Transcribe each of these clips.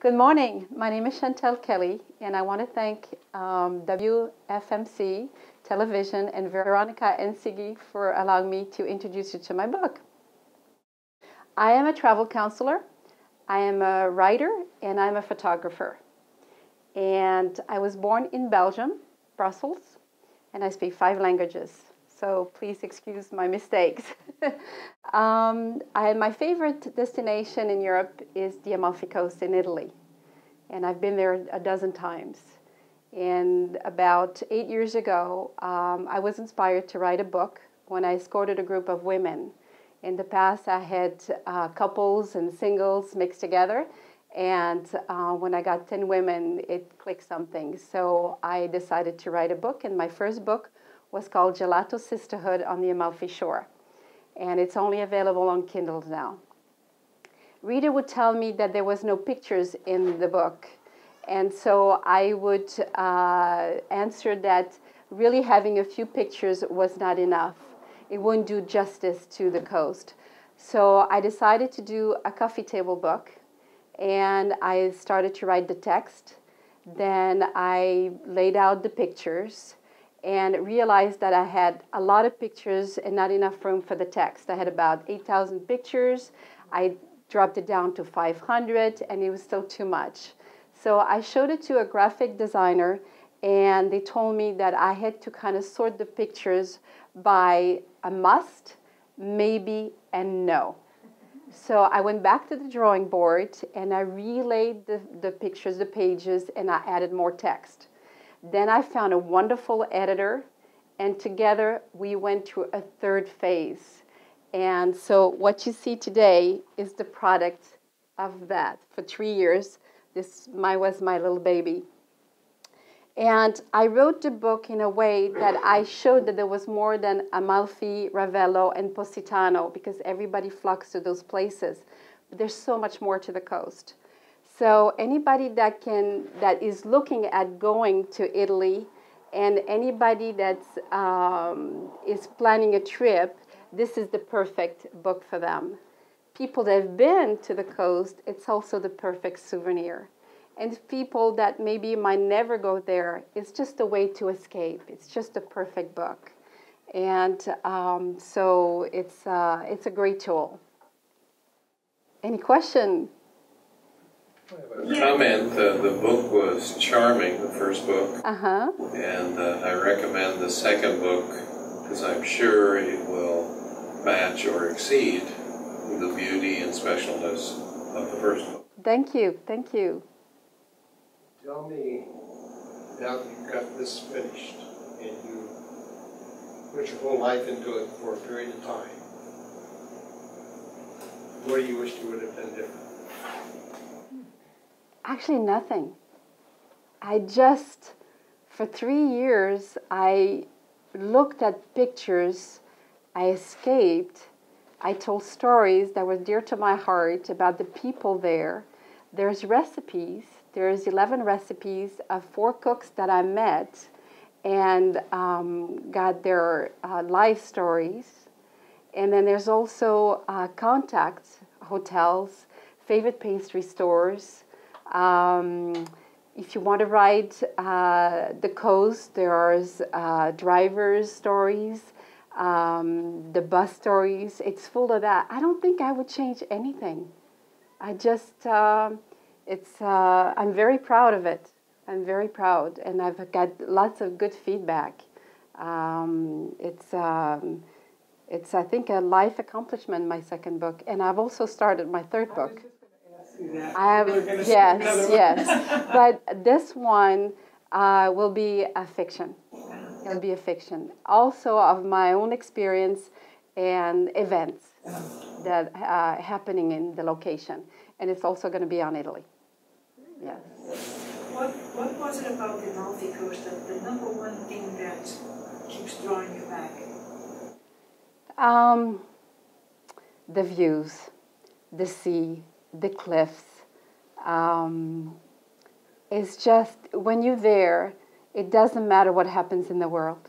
Good morning. My name is Chantal Kelly, and I want to thank WFMC Television and Veronica and Siggy for allowing me to introduce you to my book. I am a travel counselor, I am a writer, and I'm a photographer. And I was born in Belgium, Brussels, and I speak 5 languages. So please excuse my mistakes. My favorite destination in Europe is the Amalfi Coast in Italy. And I've been there a dozen times. And about 8 years ago, I was inspired to write a book when I escorted a group of women. In the past, I had couples and singles mixed together. And when I got 10 women, it clicked something. So I decided to write a book. And my first book was called Gelato Sisterhood on the Amalfi Shore. And it's only available on Kindle now. Reader would tell me that there was no pictures in the book. And so I would answer that really having a few pictures was not enough. It wouldn't do justice to the coast. So I decided to do a coffee table book. And I started to write the text. Then I laid out the pictures and realized that I had a lot of pictures and not enough room for the text. I had about 8,000 pictures. I dropped it down to 500, and it was still too much. So I showed it to a graphic designer, and they told me that I had to kind of sort the pictures by a must, maybe, and no. So I went back to the drawing board, and I relaid the pictures, the pages, and I added more text. Then I found a wonderful editor, and together we went through a third phase. And so what you see today is the product of that. For 3 years, this was my little baby. And I wrote the book in a way that I showed that there was more than Amalfi, Ravello, and Positano, because everybody flocks to those places. But there's so much more to the coast. So anybody that is looking at going to Italy, and anybody that is planning a trip, this is the perfect book for them. People that have been to the coast, it's also the perfect souvenir. And people that maybe might never go there, it's just a way to escape. It's just a perfect book. And so it's a great tool. Any question? Comment, the book was charming, the first book. Uh-huh. And I recommend the second book because I'm sure it will match or exceed the beauty and specialness of the first book. Thank you, thank you. Tell me, now that you've got this finished and you put your whole life into it for a period of time, what do you wish you would have done different? Actually, nothing. For 3 years, I looked at pictures, I escaped, I told stories that were dear to my heart about the people there. There's recipes. There's 11 recipes of 4 cooks that I met and got their life stories. And then there's also contacts, hotels, favorite pastry stores. If you want to ride the coast, there's drivers' stories, the bus stories. It's full of that. I don't think I would change anything. I'm very proud of it. I'm very proud, and I've got lots of good feedback. It's I think a life accomplishment, my second book, and I've also started my third book. Yes. But this one will be a fiction. It'll be a fiction. Also of my own experience and events that are happening in the location. And it's also going to be on Italy. Yes. What was it about the Amalfi Coast that the number one thing that keeps drawing you back? The views, the sea, the cliffs. It's just, when you're there, it doesn't matter what happens in the world.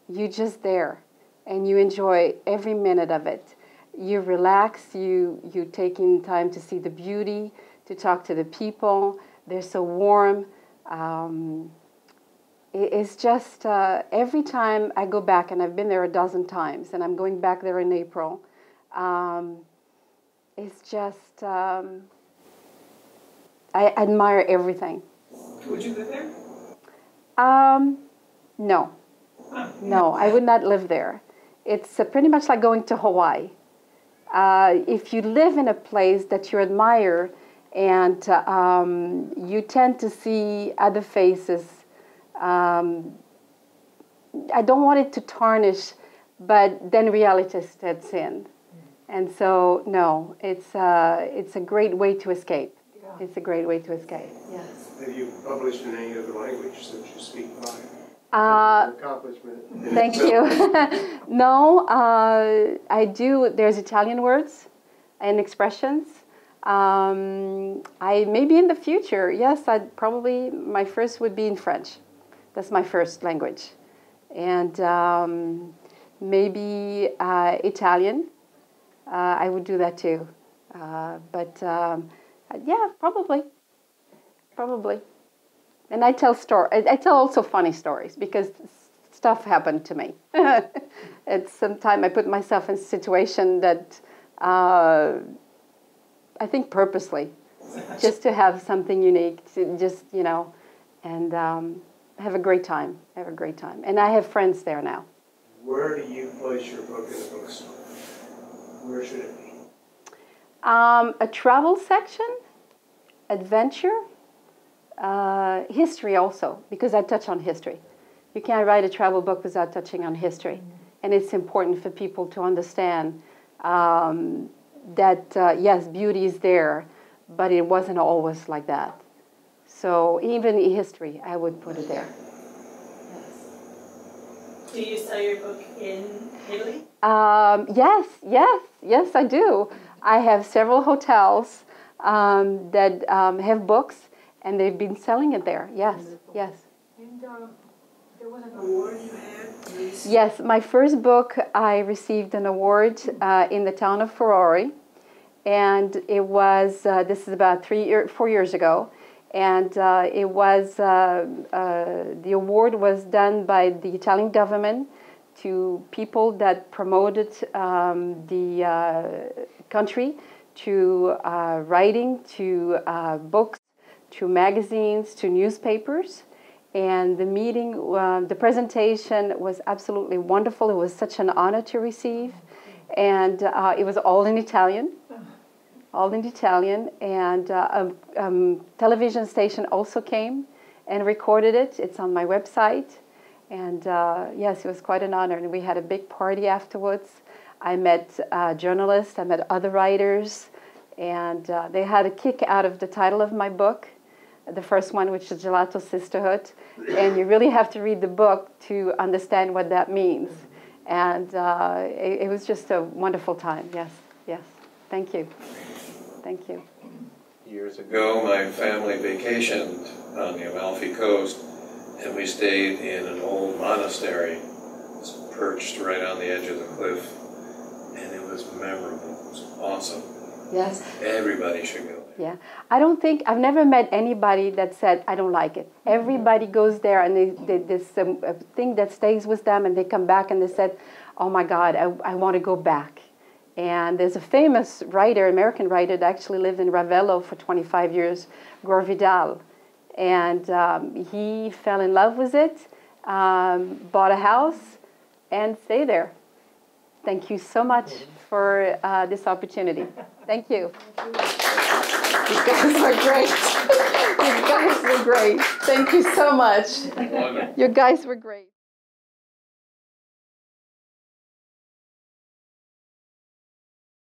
You're just there, and you enjoy every minute of it. you relax, you taking time to see the beauty, to talk to the people. They're so warm. It's just every time I go back, and I've been there a dozen times, and I'm going back there in April. It's just I admire everything. Would you live there? No. No, I would not live there. It's pretty much like going to Hawaii. If you live in a place that you admire and you tend to see other faces, I don't want it to tarnish, but then reality sets in. And so, no, it's a great way to escape. Yeah. It's a great way to escape, yes. Have you published in any other language since you speak 5? Accomplishment. Thank you. No, I do. There's Italian words and expressions. I maybe in the future, yes, I'd probably, my first would be in French. That's my first language. And maybe Italian. I would do that too. But yeah, probably. And I tell I tell also funny stories because stuff happened to me. At some time I put myself in a situation that I think purposely, just to have something unique, to just, you know, and have a great time. And I have friends there now. Where do you place your book in the bookstore? Where should it be? A travel section, adventure, history also, because I touch on history. You can't write a travel book without touching on history. Mm-hmm. And it's important for people to understand that, yes, beauty is there, but it wasn't always like that. So even in history, I would put it there. Yes. Do you sell your book in Italy? Yes, I do. I have several hotels that have books, and they've been selling it there. Yes. And there was an award you had recently? Yes, my first book, I received an award in the town of Ferrari, and it was, this is about 4 years ago, and it was, the award was done by the Italian government to people that promoted the country, to writing, to books, to magazines, to newspapers. And the meeting, the presentation was absolutely wonderful. It was such an honor to receive. And it was all in Italian. And a television station also came and recorded it. It's on my website. And yes, it was quite an honor. And we had a big party afterwards. I met journalists, I met other writers, and they had a kick out of the title of my book, the first one, which is Gelato Sisterhood. And you really have to read the book to understand what that means. And it was just a wonderful time. Yes. Thank you. Years ago, my family vacationed on the Amalfi Coast, and we stayed in an old monastery. It's perched right on the edge of the cliff, and it was memorable. It was awesome. Yes. Everybody should go there. Yeah. I've never met anybody that said, I don't like it. Everybody goes there, and there's a thing that stays with them, and they come back and they said, oh my God, I want to go back. And there's a famous writer, American writer, that actually lived in Ravello for 25 years, Gore Vidal. And he fell in love with it, bought a house, and stayed there. Thank you so much for this opportunity. Thank you. You guys were great. You guys were great. Thank you so much. You guys were great.